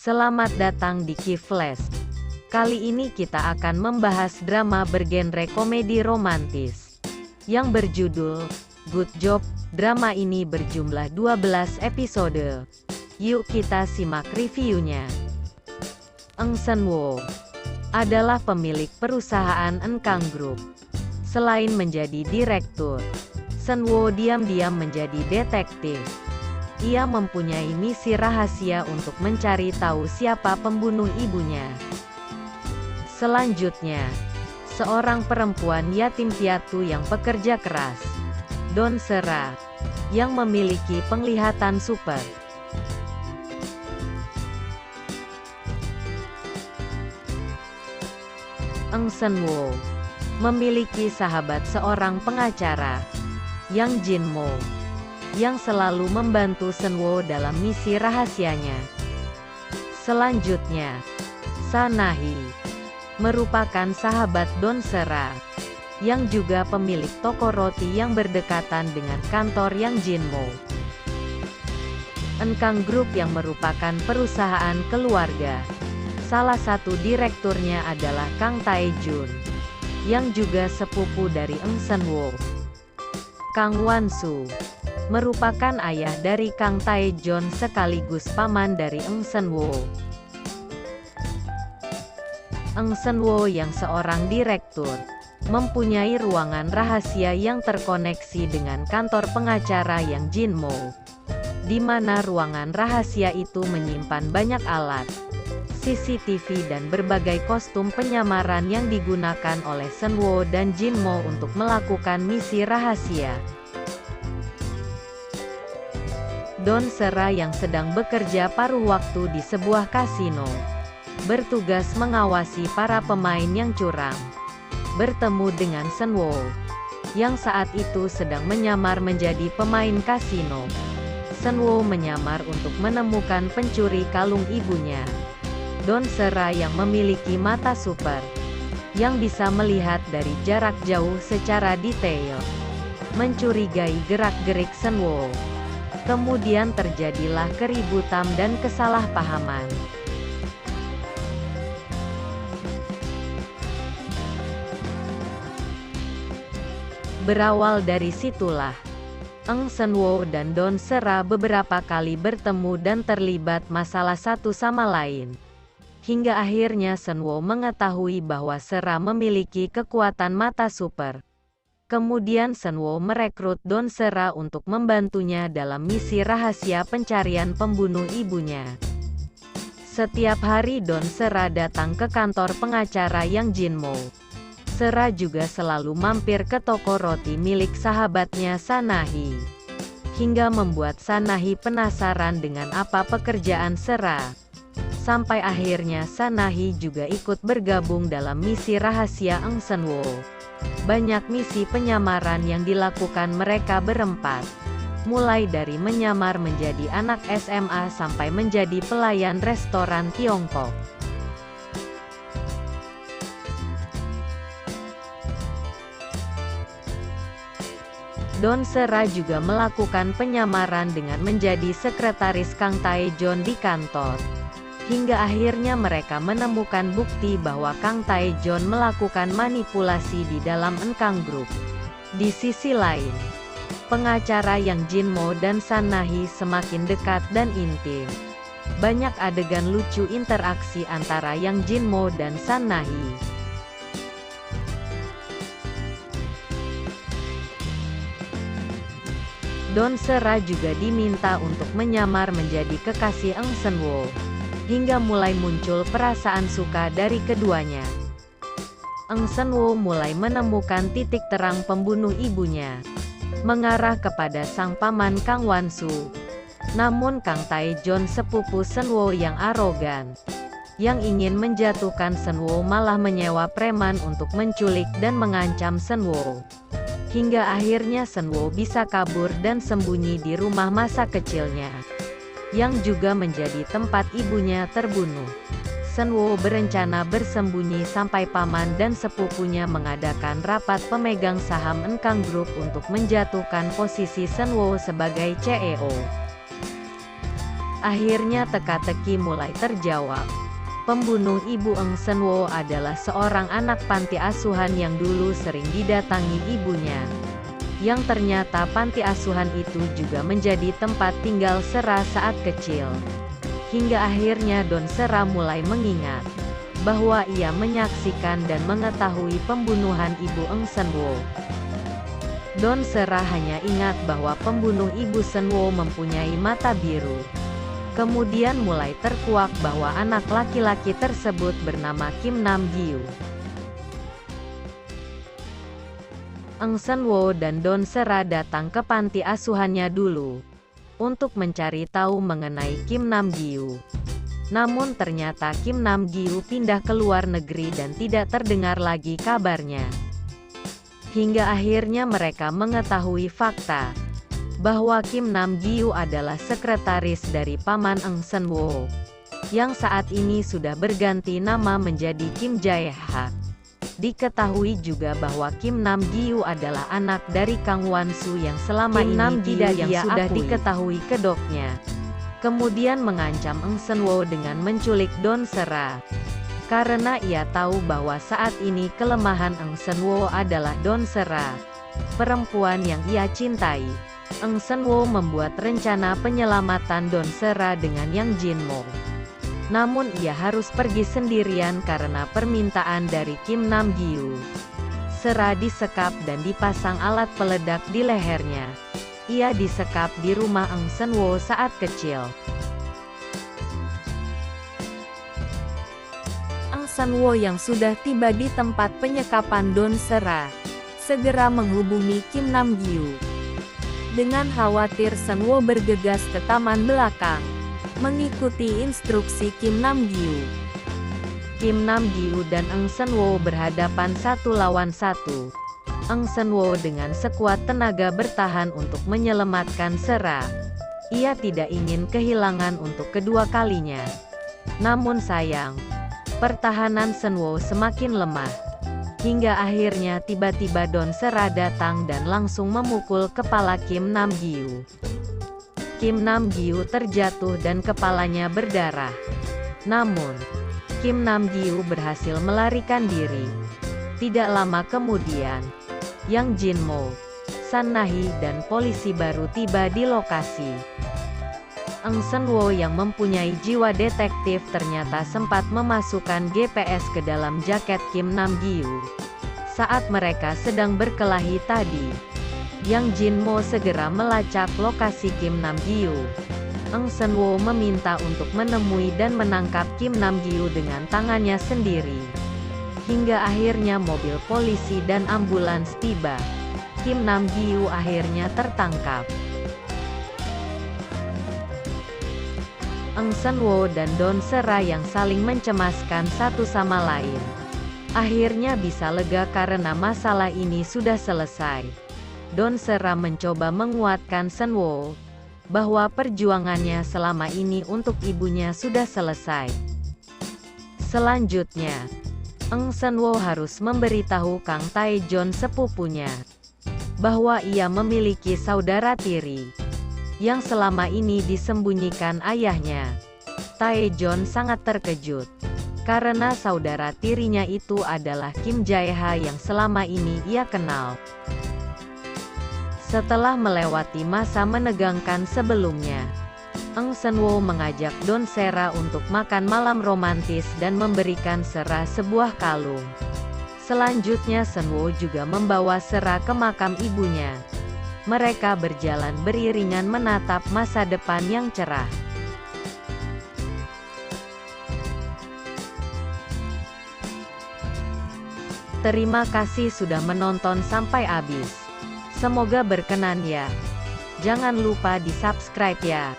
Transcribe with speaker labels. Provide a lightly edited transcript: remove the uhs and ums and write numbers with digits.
Speaker 1: Selamat datang di Kiflash. Kali ini kita akan membahas drama bergenre komedi romantis yang berjudul Good Job. Drama ini berjumlah 12 episode. Yuk kita simak reviewnya. Eng Seon-woo adalah pemilik perusahaan Enkang Group. Selain menjadi direktur, Seon-woo diam-diam menjadi detektif. Ia mempunyai misi rahasia untuk mencari tahu siapa pembunuh ibunya. Selanjutnya, seorang perempuan yatim piatu yang pekerja keras, Don Sera, yang memiliki penglihatan super. Eng Seon-woo memiliki sahabat seorang pengacara, Yang Jin-mo, yang selalu membantu Seon-woo dalam misi rahasianya. Selanjutnya, Sanahi merupakan sahabat Don Sera, yang juga pemilik toko roti yang berdekatan dengan kantor Yang Jin-mo. Enkang Group yang merupakan perusahaan keluarga. Salah satu direkturnya adalah Kang Tae-jun, yang juga sepupu dari Eng Seon-woo. Kang Wan-soo merupakan ayah dari Kang Tae-jun sekaligus paman dari Eng Seon-woo. Eng Seon-woo yang seorang direktur, mempunyai ruangan rahasia yang terkoneksi dengan kantor pengacara Yang Jin-mo, di mana ruangan rahasia itu menyimpan banyak alat CCTV dan berbagai kostum penyamaran yang digunakan oleh Seon-woo dan Jin-mo untuk melakukan misi rahasia. Don Sera yang sedang bekerja paruh waktu di sebuah kasino, bertugas mengawasi para pemain yang curang, bertemu dengan Seon-woo, yang saat itu sedang menyamar menjadi pemain kasino. Seon-woo menyamar untuk menemukan pencuri kalung ibunya. Don Sera yang memiliki mata super, yang bisa melihat dari jarak jauh secara detail, mencurigai gerak-gerik Seon-woo. Kemudian terjadilah keributan dan kesalahpahaman. Berawal dari situlah, Eng Seon-woo dan Don Sera beberapa kali bertemu dan terlibat masalah satu sama lain. Hingga akhirnya Seon-woo mengetahui bahwa Sera memiliki kekuatan mata super. Kemudian Seon-woo merekrut Don Sera untuk membantunya dalam misi rahasia pencarian pembunuh ibunya. Setiap hari Don Sera datang ke kantor pengacara Yang Jin-mo. Sera juga selalu mampir ke toko roti milik sahabatnya Sanahi, hingga membuat Sanahi penasaran dengan apa pekerjaan Sera. Sampai akhirnya Sanahi juga ikut bergabung dalam misi rahasia Eng Seon-woo. Banyak misi penyamaran yang dilakukan mereka berempat, mulai dari menyamar menjadi anak SMA sampai menjadi pelayan restoran Tiongkok. Don Sera juga melakukan penyamaran dengan menjadi sekretaris Kang Tae-jun di kantor. Hingga akhirnya mereka menemukan bukti bahwa Kang Tae-jun melakukan manipulasi di dalam Enkang Group. Di sisi lain, pengacara Yang Jin-mo dan Sanahi semakin dekat dan intim. Banyak adegan lucu interaksi antara Yang Jin-mo dan Sanahi. Don Sera juga diminta untuk menyamar menjadi kekasih Eng Seon-woo, hingga mulai muncul perasaan suka dari keduanya. Eng Seon-woo mulai menemukan titik terang pembunuh ibunya, mengarah kepada sang paman Kang Wan-soo. Namun Kang Tae-jun sepupu Seon-woo yang arogan, yang ingin menjatuhkan Seon-woo malah menyewa preman untuk menculik dan mengancam Seon-woo. Hingga akhirnya Seon-woo bisa kabur dan sembunyi di rumah masa kecilnya, yang juga menjadi tempat ibunya terbunuh. Seon-woo berencana bersembunyi sampai paman dan sepupunya mengadakan rapat pemegang saham Enkang Group untuk menjatuhkan posisi Seon-woo sebagai CEO. Akhirnya teka-teki mulai terjawab. Pembunuh Ibu Eng Senwo adalah seorang anak panti asuhan yang dulu sering didatangi ibunya. Yang ternyata panti asuhan itu juga menjadi tempat tinggal Sera saat kecil. Hingga akhirnya Don Sera mulai mengingat bahwa ia menyaksikan dan mengetahui pembunuhan Ibu Eng Senwo. Don Sera hanya ingat bahwa pembunuh Ibu Senwo mempunyai mata biru. Kemudian mulai terkuak bahwa anak laki-laki tersebut bernama Kim Nam Gyu. Eng Senwo dan Don Sera datang ke panti asuhannya dulu untuk mencari tahu mengenai Kim Nam Gyu. Namun ternyata Kim Nam Gyu pindah ke luar negeri dan tidak terdengar lagi kabarnya. Hingga akhirnya mereka mengetahui fakta bahwa Kim Nam Gyu adalah sekretaris dari paman Eng Senwo, yang saat ini sudah berganti nama menjadi Kim Jae-ha. Diketahui juga bahwa Kim Nam Gyu adalah anak dari Kang Wan-su yang selama ini tidak yang sudah diketahui kedoknya. Kemudian mengancam Eng Senwo dengan menculik Don Sera. Karena ia tahu bahwa saat ini kelemahan Eng Senwo adalah Don Sera, perempuan yang ia cintai. Eng Senwo membuat rencana penyelamatan Don Sera dengan Yang Jinmo. Namun ia harus pergi sendirian karena permintaan dari Kim Nam Gyu. Sera disekap dan dipasang alat peledak di lehernya. Ia disekap di rumah Eng Senwo saat kecil. Eng Senwo yang sudah tiba di tempat penyekapan Don Sera segera menghubungi Kim Nam Gyu. Dengan khawatir Senwo bergegas ke taman belakang, mengikuti instruksi Kim Nam Gyu. Kim Nam Gyu dan Eng Senwo berhadapan 1 lawan 1. Eng Senwo dengan sekuat tenaga bertahan untuk menyelamatkan Sera. Ia tidak ingin kehilangan untuk kedua kalinya. Namun sayang, pertahanan Senwo semakin lemah. Hingga akhirnya tiba-tiba Don Sera datang dan langsung memukul kepala Kim Nam Gyu. Kim Nam Gyu terjatuh dan kepalanya berdarah. Namun, Kim Nam Gyu berhasil melarikan diri. Tidak lama kemudian, Yang Jinmo, San Nahi dan polisi baru tiba di lokasi. Eng Senwo yang mempunyai jiwa detektif ternyata sempat memasukkan GPS ke dalam jaket Kim Nam Gyu. Saat mereka sedang berkelahi tadi, Yang Jinmo segera melacak lokasi Kim Nam Gyu. Eng Senwo meminta untuk menemui dan menangkap Kim Nam Gyu dengan tangannya sendiri. Hingga akhirnya mobil polisi dan ambulans tiba. Kim Nam Gyu akhirnya tertangkap. Eng Senwo dan Don Sera yang saling mencemaskan satu sama lain akhirnya bisa lega karena masalah ini sudah selesai. Don Sera mencoba menguatkan Senwo bahwa perjuangannya selama ini untuk ibunya sudah selesai. Selanjutnya, Eng Senwo harus memberitahu Kang Taejon sepupunya bahwa ia memiliki saudara tiri yang selama ini disembunyikan ayahnya. Taejon sangat terkejut karena saudara tirinya itu adalah Kim Jae-ha yang selama ini ia kenal. Setelah melewati masa menegangkan sebelumnya, Eng Senwo mengajak Don Sera untuk makan malam romantis dan memberikan Sera sebuah kalung. Selanjutnya Senwo juga membawa Sera ke makam ibunya. Mereka berjalan beriringan menatap masa depan yang cerah. Terima kasih sudah menonton sampai habis. Semoga berkenan ya. Jangan lupa di subscribe ya.